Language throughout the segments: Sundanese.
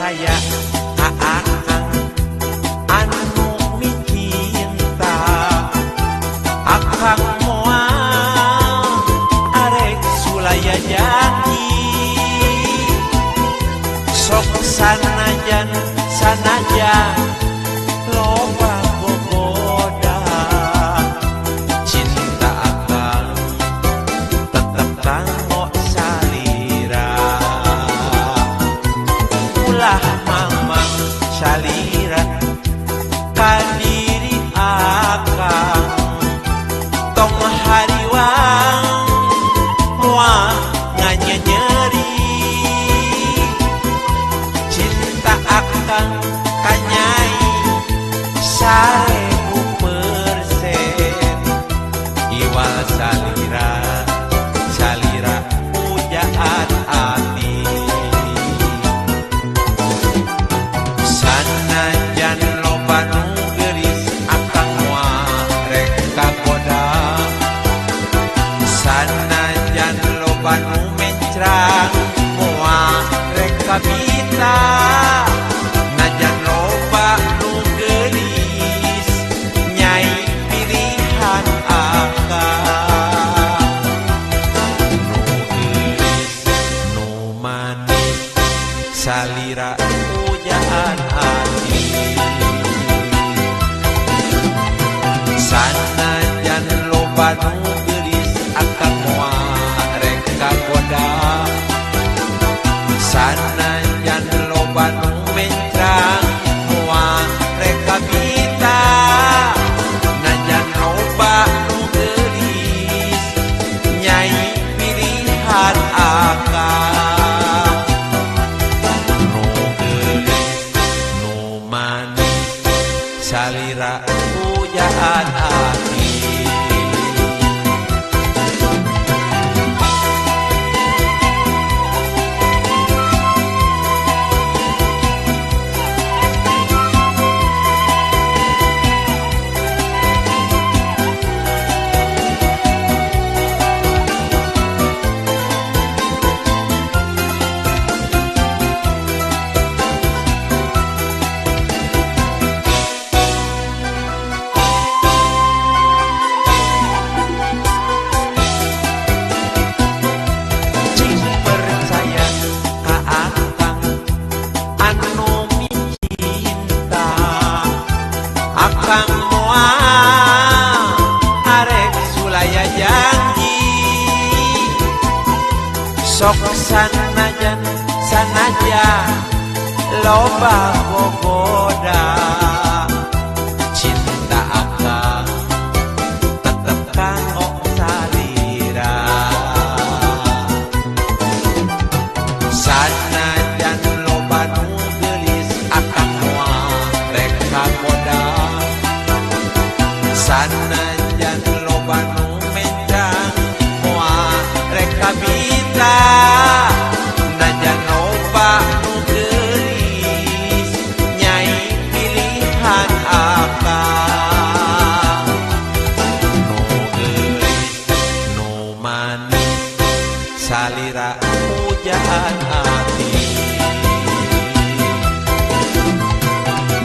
percaya Akang anu micinta Akang moal arek sulaya janji sok sanajan loba gogoda cinta Akang tetep kanggo salira ulah mamang salira ka diri Akang tong hariwang moal nganyeri cinta Akang kanyai 1000% iwal salira pujaan ati sanajan loba nu geulis Akang moal rek kagoda sanajan loba nu mencrang moal rek kabita najan loba nu geulis nyai pilihan Akang nu geulis nu manis salira pujaan hati sanajan loba nu geulis Akang moal rek kagoda sanajan loba nu mencrang moal rek kabita najan loba nu geulis nyai pilihan Akang nu geulis nu manis salira pujaan hati Akang moal arek sulaya janji sok sanajan loba gogoda cinta Akang tetep kanggo salira sanajan loba nu geulis Akang moal rek kagoda sanajan loba nu mencrang moal rek kabita najan loba nu geulis nyai pilihan Akang nu geulis nu manis salira pujaan hati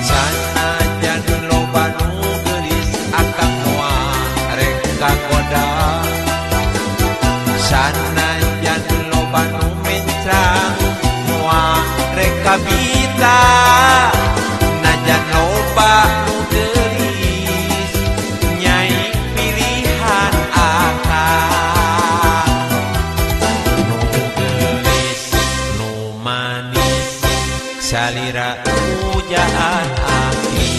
sanajan loba nu geulis Akang moal rek kagoda sanajan loba nu mencrang moal rek kabita najan loba nu geulis nyai pilihan Akang nu geulis nu manis salira pujaan hati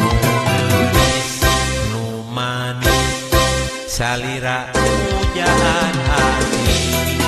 nu geulis nu manis salira pujaan hati